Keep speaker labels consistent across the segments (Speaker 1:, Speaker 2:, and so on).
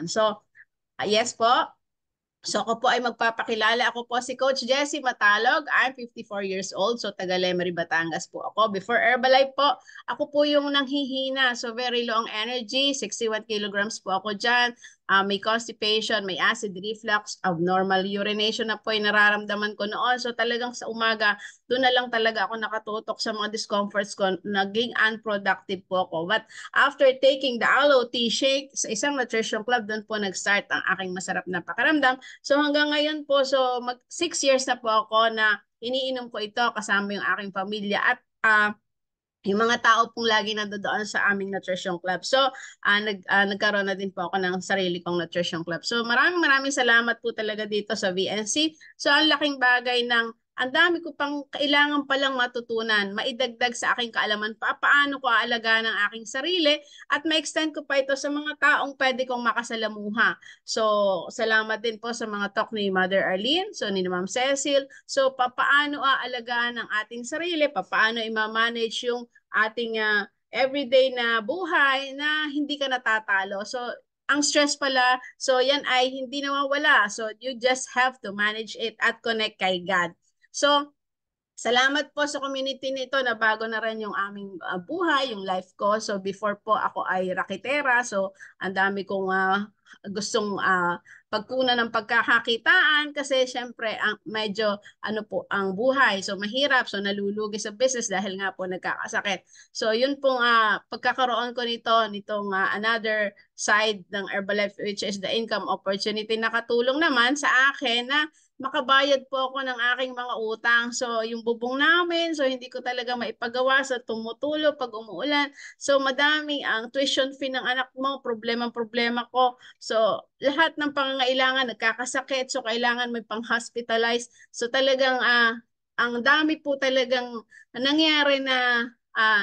Speaker 1: So, yes po. So ako po ay magpapakilala. Ako po si Coach Jessie Matalog. I'm 54 years old. So taga Lemery, Batangas po ako. Before Herbalife po, ako po yung nanghihina. So very low ang energy. 61 kilograms po ako dyan. May constipation, may acid reflux, abnormal urination na po yung nararamdaman ko noon. So talagang sa umaga, doon na lang talaga ako nakatutok sa mga discomforts ko. Naging unproductive po ako. But after taking the aloe tea shake sa isang nutrition club, doon po nag-start ang aking masarap na pakiramdam. So hanggang ngayon po, so mag 6 years na po ako na iniinom ko ito kasama yung aking pamilya at yung mga tao pong lagi nandoon sa aming nutrition club. So, nagkaroon na din po ako ng sarili kong nutrition club. So, maraming salamat po talaga dito sa VNC. So, ang laking bagay ng ang dami ko pang kailangan palang matutunan, maidagdag sa aking kaalaman paano ko aalagaan ang aking sarili at ma-extend ko pa ito sa mga taong pwede kong makasalamuha. So, salamat din po sa mga talk ni Mother Arlene, so ni Ma'am Cecil. So, paano aalagaan ang ating sarili, paano i-manage yung ating everyday na buhay na hindi ka natatalo. So, ang stress pala, so yan ay hindi nawawala. So, you just have to manage it at connect kay God. So, salamat po sa community nito na bago na rin yung aming buhay, yung life ko. So before po ako ay raketera. So ang dami kong gustong pagkunan ng pagkakakitaan kasi syempre medyo ano po ang buhay. So mahirap. So nalulugi sa business dahil nga po nagkakasakit. So yun pong pagkakaroon ko nitong another side ng Herbalife which is the income opportunity. Nakatulong naman sa akin na makabayad po ako ng aking mga utang. So, yung bubong namin, so hindi ko talaga maipagawa sa tumutulo pag umuulan. So, madami ang tuition fee ng anak mo, problema ko. So, lahat ng pangangailangan, nagkakasakit, so kailangan may pang-hospitalize. So, talagang ang dami po talagang nangyari na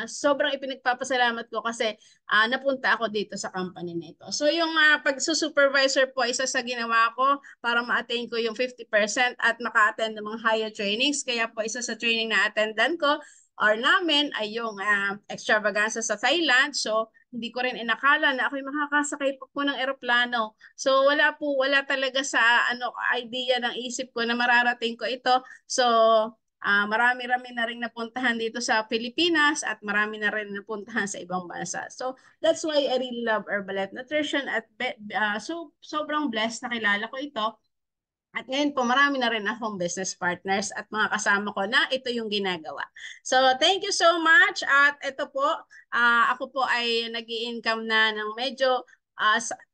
Speaker 1: sobrang ipinagpapasalamat ko kasi napunta ako dito sa company nito. So yung pagsusupervisor po isa sa ginawa ko para ma-attain ko yung 50% at maka-attend ng mga higher trainings. Kaya po isa sa training na attendan ko or namin ay yung extravaganza sa Thailand. So hindi ko rin inakala na ako'y makakasakay po ng eroplano. So wala talaga sa idea ng isip ko na mararating ko ito. So marami-rami na rin napuntahan dito sa Pilipinas at marami na rin napuntahan sa ibang bansa. So, that's why I really love Herbalife Nutrition at so sobrang blessed na kilala ko ito. At ngayon po, marami na rin akong business partners at mga kasama ko na ito yung ginagawa. So, thank you so much. At ito po, ako po ay nag-i-income na ng medyo,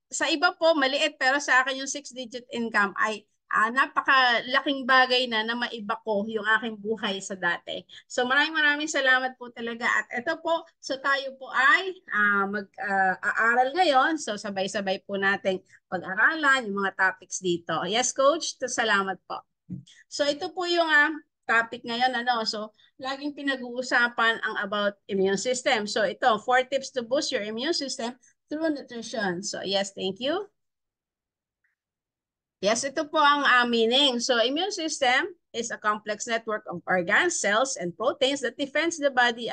Speaker 1: sa iba po, maliit, pero sa akin yung 6-digit income ay napakalaking bagay na maiba ko yung aking buhay sa dati. So maraming salamat po talaga. At ito po, so tayo po ay mag-aaral ngayon. So sabay-sabay po nating pag-aralan yung mga topics dito. Yes, Coach? Salamat po. So ito po yung topic ngayon. So laging pinag-uusapan ang about immune system. So ito, 4 tips to boost your immune system through nutrition. So yes, thank you. Yes, ito po ang meaning. So, immune system is a complex network of organs, cells, and proteins that defends the body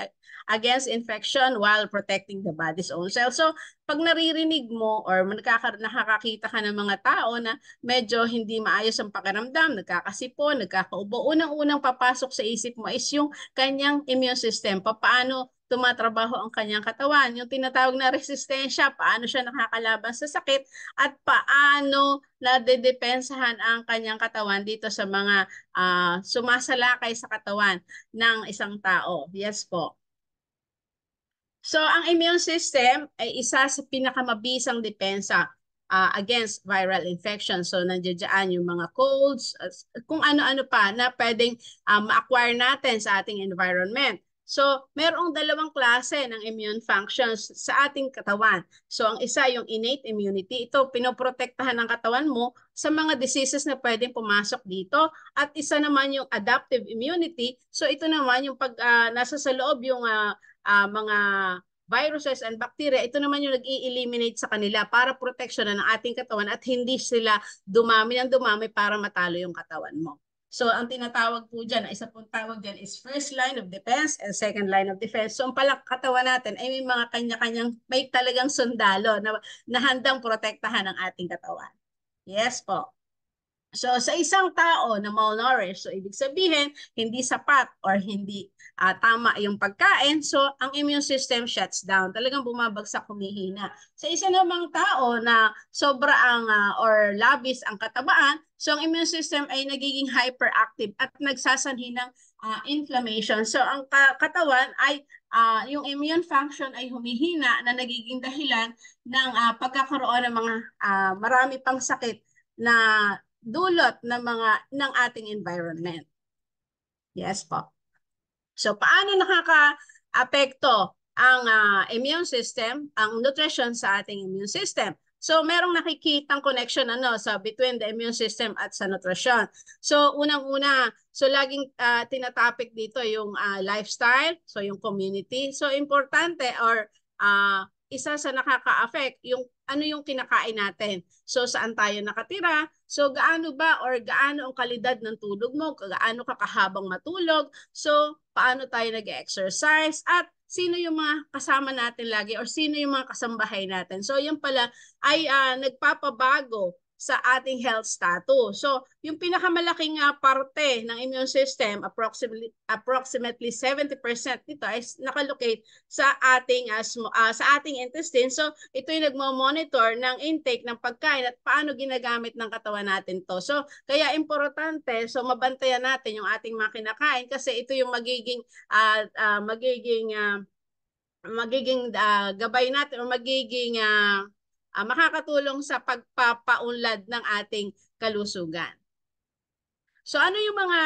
Speaker 1: against infection while protecting the body's own cells. So, pag naririnig mo or nakakakita ka ng mga tao na medyo hindi maayos ang pakiramdam, nagkakasipon, nagkakaubo, unang-unang papasok sa isip mo is yung kanyang immune system. Paano tumatrabaho ang kanyang katawan. Yung tinatawag na resistensya, paano siya nakakalaban sa sakit at paano nadedepensahan ang kanyang katawan dito sa mga sumasalakay sa katawan ng isang tao. Yes po. So, ang immune system ay isa sa pinakamabisang depensa against viral infection. So, nandiyan yung mga colds, kung ano-ano pa na pwedeng ma-acquire natin sa ating environment. So, merong dalawang klase ng immune functions sa ating katawan. So, ang isa yung innate immunity. Ito, pinoprotektahan ng katawan mo sa mga diseases na pwedeng pumasok dito. At isa naman yung adaptive immunity. So, ito naman yung pag nasa sa loob yung mga viruses and bacteria, ito naman yung nag-i-eliminate sa kanila para proteksyonan ng ating katawan at hindi sila dumami ng dumami para matalo yung katawan mo. So ang tinatawag po dyan, isa pong tawag dyan is first line of defense and second line of defense. So ang katawan natin ay may mga kanya-kanyang, may talagang sundalo na handang protektahan ang ating katawan. Yes po. So sa isang tao na malnourished, so ibig sabihin, hindi sapat or hindi tama yung pagkain, so ang immune system shuts down. Talagang bumabagsak, humihina. Sa isa namang tao na sobra ang or labis ang katabaan, so ang immune system ay nagiging hyperactive at nagsasanhi ng inflammation. So ang katawan ay yung immune function ay humihina na nagiging dahilan ng pagkakaroon ng mga marami pang sakit na dulot ng ating environment. Yes po. So paano nakaka-apekto ang immune system, ang nutrition sa ating immune system? So merong nakikitang connection between the immune system at sa nutrition. So unang-una, so laging tinatopic dito yung lifestyle, so yung community. So importante or isa sa nakaka-affect yung ano yung kinakain natin. So saan tayo nakatira? So gaano ba or gaano ang kalidad ng tulog mo? Gaano ka kahabang matulog? So paano tayo nag-exercise? At sino yung mga kasama natin lagi or sino yung mga kasambahay natin? So yung pala ay nagpapabago sa ating health status. So, yung pinakamalaking parte ng immune system, approximately 70% nito ay nakalocate sa ating intestine. So, ito yung nagmo-monitor ng intake ng pagkain at paano ginagamit ng katawan natin to. So, kaya importante, so mabantayan natin yung ating mga kinakain kasi ito yung magiging gabay natin o magiging makakatulong sa pagpapaunlad ng ating kalusugan. So ano yung mga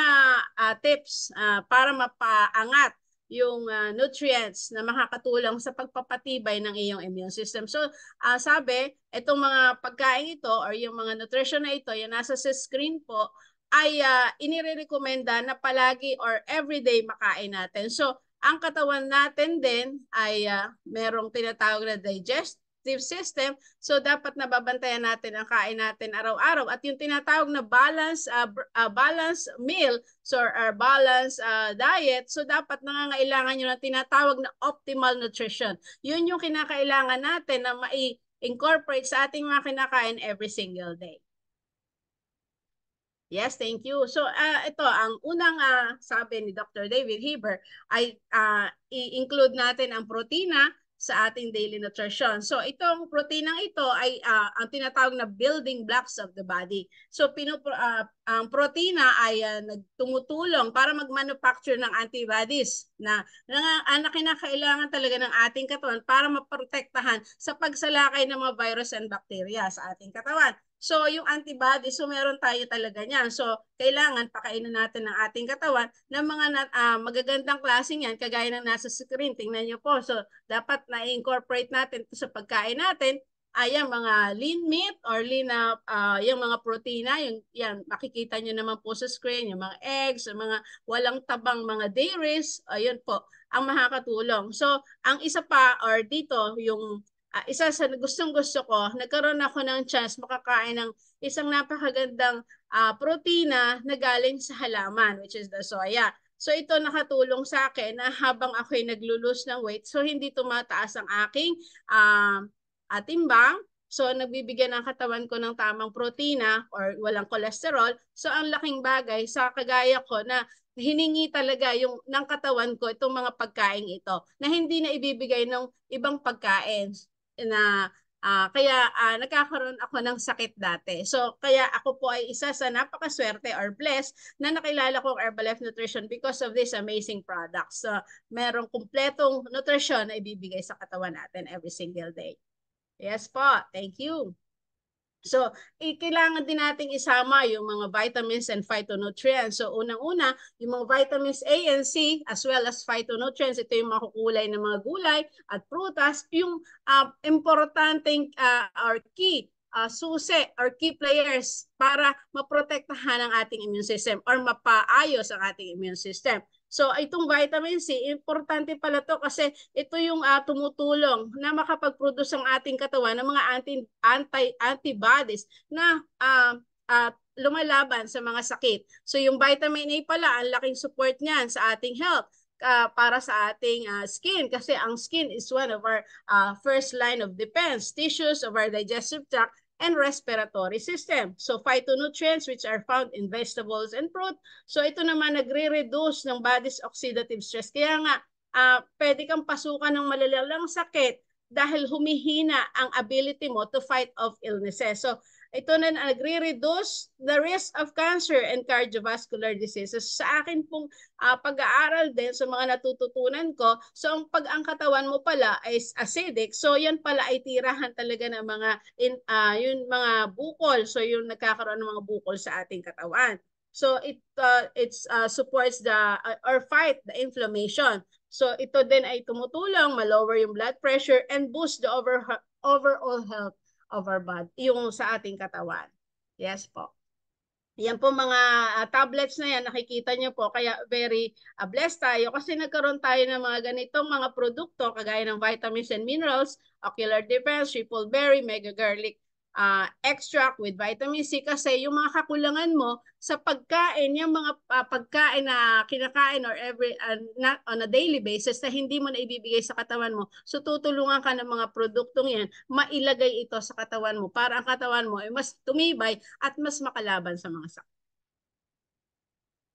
Speaker 1: tips para mapaangat yung nutrients na makakatulong sa pagpapatibay ng iyong immune system? So sabi, itong mga pagkain ito or yung mga nutrition na ito, yung nasa sa screen po, ay inirekomenda na palagi or everyday makain natin. So ang katawan natin din ay merong tinatawag na digestive system. So dapat nababantayan natin ang kain natin araw-araw at yung tinatawag na balance meal, so or balance diet, so dapat nangangailangan nyo ng tinatawag na optimal nutrition. Yun yung kinakailangan natin na mai-incorporate sa ating mga kinakain every single day. Yes, thank you. So ito, ang unang sabi ni Dr. David Heber ay i-include natin ang protina sa ating daily nutrition. So itong proteinang ito ay ang tinatawag na building blocks of the body. So ang protina ay tumutulong para mag-manufacture ng antibodies na kinakailangan talaga ng ating katawan para maprotektahan sa pagsalakay ng mga virus and bacteria sa ating katawan. So, yung antibodies, so meron tayo talaga niyan. So, kailangan pakainin natin ng ating katawan ng mga magagandang klase niyan, kagaya ng nasa screen. Tingnan niyo po. So, dapat na-incorporate natin ito sa pagkain natin. Yung mga lean meat or lean yung mga protina, yan, makikita niyo naman po sa screen, yung mga eggs, yung mga walang tabang mga dairies, ayun po, ang makakatulong. So, ang isa pa, or dito, yung isa sa gustong-gusto ko, nagkaroon ako ng chance makakain ng isang napakagandang protina na galing sa halaman, which is the soya. So ito nakatulong sa akin na habang ako'y naglo-lose ng weight, so hindi tumataas ang aking timbang. So nagbibigyan ng katawan ko ng tamang protina or walang cholesterol. So ang laking bagay sa kagaya ko na hiningi talaga yung ng katawan ko itong mga pagkain ito na hindi na ibibigay ng ibang pagkain na kaya nagkakaroon ako ng sakit dati. So kaya ako po ay isa sa napakaswerte or blessed na nakilala ko ang Herbalife Nutrition because of this amazing products. So merong kumpletong nutrition na ibibigay sa katawan natin every single day. Yes po, thank you. So, kailangan din nating isama yung mga vitamins and phytonutrients. So, unang-una, yung mga vitamins A and C as well as phytonutrients. Ito yung makukulay ng mga gulay at prutas. Yung importanteng or key susi or key players para maprotektahan ang ating immune system or mapaayos ang ating immune system. So itong vitamin C, importante pala to kasi ito yung tumutulong na makapag-produce ang ating katawan ng mga antibodies na lumalaban sa mga sakit. So yung vitamin A pala, ang laking support niyan sa ating health. Para sa ating skin kasi ang skin is one of our first line of defense, tissues of our digestive tract and respiratory system. So phytonutrients which are found in vegetables and fruit. So ito naman nagre-reduce ng body's oxidative stress. Kaya nga pwede kang pasukan ng malalalang sakit dahil humihina ang ability mo to fight off illnesses. So ito na nagre-reduce the risk of cancer and cardiovascular diseases. Sa akin pong pag-aaral din sa mga natututunan ko, so ang katawan mo pala is acidic, so yan pala ay tirahan talaga ng mga yung mga bukol. So yung nagkakaroon ng mga bukol sa ating katawan. So it supports the or fight the inflammation. So ito din ay tumutulong ma-lower yung blood pressure and boost the overall health of our body, yung sa ating katawan. Yes po. Yan po mga tablets na yan, nakikita nyo po, kaya very blessed tayo kasi nagkaroon tayo ng mga ganitong mga produkto kagaya ng vitamins and minerals, ocular defense, triple berry, mega garlic extract with vitamin C kasi yung mga kakulangan mo sa pagkain, yung mga pagkain na kinakain or every not on a daily basis na hindi mo na ibibigay sa katawan mo. So tutulungan ka ng mga produktong yan, mailagay ito sa katawan mo para ang katawan mo ay mas tumibay at mas makalaban sa mga sakit.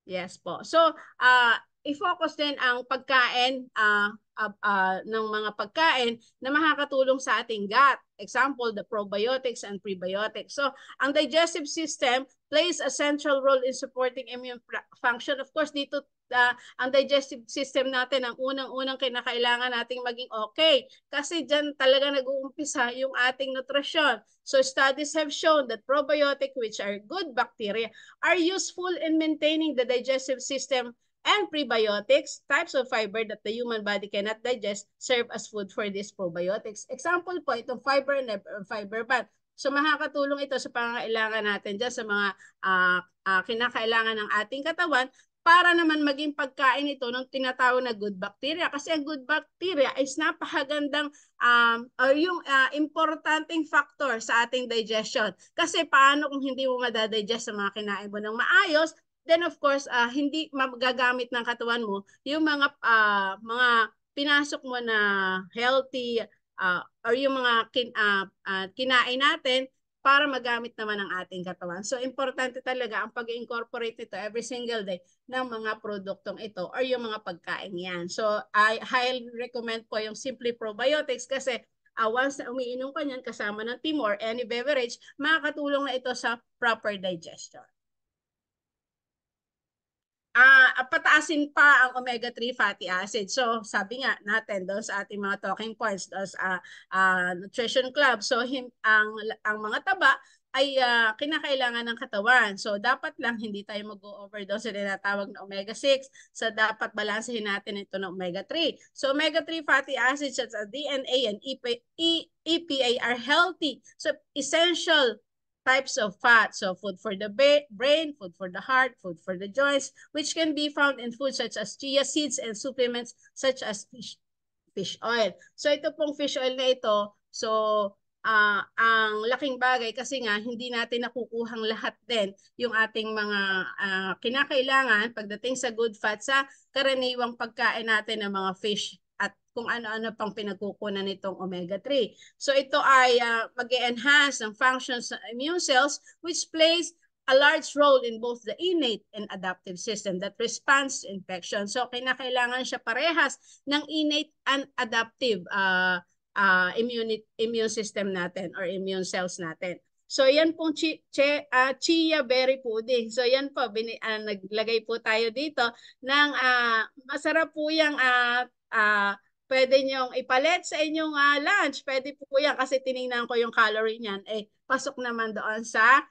Speaker 1: Yes po. So, i-focus din ang pagkain ng mga pagkain na makakatulong sa ating gut. Example, the probiotics and prebiotics. So, ang digestive system plays a central role in supporting immune function. Of course, dito ang digestive system natin ang unang-unang kinakailangan nating maging okay. Kasi dyan talaga nag-uumpisa yung ating nutrisyon. So, studies have shown that probiotic, which are good bacteria, are useful in maintaining the digestive system, and prebiotics, types of fiber that the human body cannot digest, serve as food for these probiotics. Example po, itong fiber neb or fiber band. So makakatulong ito sa pangangailangan natin dyan sa mga kinakailangan ng ating katawan para naman maging pagkain ito ng tinatawag na good bacteria. Kasi ang good bacteria is napakagandang or yung importanteng factor sa ating digestion. Kasi paano kung hindi mo madadigest sa mga kinain mo ng maayos, then of course, hindi magagamit ng katawan mo yung mga pinasok mo na healthy or yung mga kinain natin para magamit naman ang ating katawan. So, importante talaga ang pag-incorporate nito every single day ng mga produktong ito or yung mga pagkain yan. So, I highly recommend po yung Simply Probiotics kasi once na umiinom ka niyan kasama ng tea or any beverage, makakatulong na ito sa proper digestion. Pataasin pa ang omega-3 fatty acid. So, sabi nga natin doon sa ating mga talking points, doon sa Nutrition Club. So, ang mga taba ay kinakailangan ng katawan. So, dapat lang hindi tayo mag-go-overdose sa tinatawag na omega-6. So, dapat balansehin natin ito ng omega-3. So, omega-3 fatty acids such as DNA and EPA are healthy. So, essential types of fat. So food for the brain, food for the heart, food for the joints, which can be found in foods such as chia seeds and supplements such as fish oil. So ito pong fish oil na ito, so ang laking bagay kasi nga hindi natin nakukuhang lahat din yung ating mga kinakailangan pagdating sa good fat sa karaniwang pagkain natin ng mga fish at kung ano-ano pang pinagkukunan nitong omega-3. So ito ay mag-enhance ng functions ng immune cells which plays a large role in both the innate and adaptive system that responds to infection. So kinakailangan siya parehas ng innate and adaptive immune system natin or immune cells natin. So yan pong chia berry pudding. So yan po, naglagay po tayo dito ng masarap po yung pwede nyong ipalit sa inyong lunch. Pwede po yan kasi tiningnan ko yung calorie niyan. Pasok naman doon sa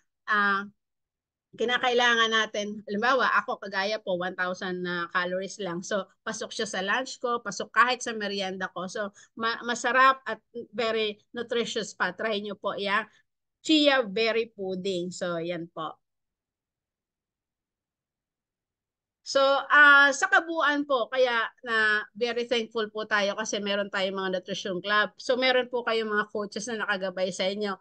Speaker 1: kinakailangan natin. Halimbawa, ako kagaya po, 1,000 calories lang. So, pasok siya sa lunch ko, pasok kahit sa merienda ko. So, masarap at very nutritious pa. Try nyo po yung chia berry pudding. So, yan po. So, sa kabuuan po, kaya na very thankful po tayo kasi meron tayong mga nutrition club. So, meron po kayong mga coaches na nakagabay sa inyo.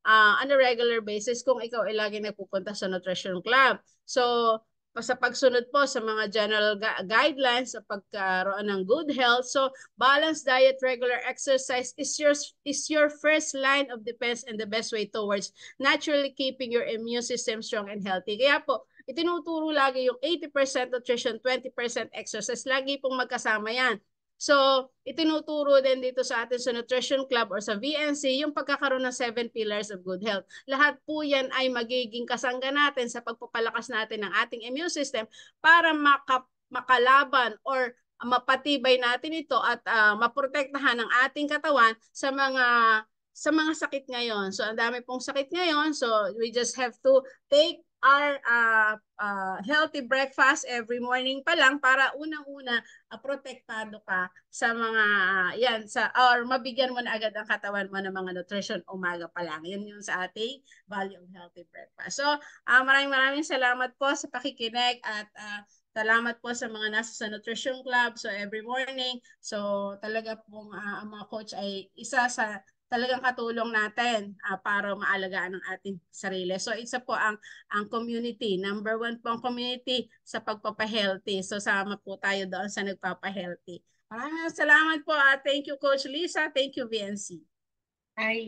Speaker 1: on a regular basis kung ikaw ay lagi nagpupunta sa nutrition club. So, sa pagsunod po sa mga general guidelines sa pagkaroon ng good health. So, balanced diet, regular exercise is your first line of defense and the best way towards naturally keeping your immune system strong and healthy. Kaya po, itinuturo lagi yung 80% nutrition, 20% exercise. Lagi pong magkasama yan. So, itinuturo din dito sa atin sa Nutrition Club or sa VNC yung pagkakaroon ng 7 pillars of good health. Lahat po yan ay magiging kasangga natin sa pagpapalakas natin ng ating immune system para makalaban or mapatibay natin ito at maprotektahan ng ating katawan sa mga sakit ngayon. So, ang dami pong sakit ngayon. So, we just have to take our healthy breakfast every morning pa lang para unang-una protektado ka sa mga or mabigyan mo na agad ang katawan mo ng mga nutrition umaga pa lang. Yan yung sa ating value of healthy breakfast. So, maraming salamat po sa pakikinig at salamat po sa mga nasa sa Nutrition Club. So, every morning, so talaga pong ang mga coach ay isa sa talagang katulong natin para maalagaan ang ating sarili. So, isa po ang community. Number 1 po ang community sa pagpapahealthy. So, sama po tayo doon sa nagpapahealthy. Maraming salamat po. Thank you, Coach Lisa. Thank you, VNC.
Speaker 2: Ay,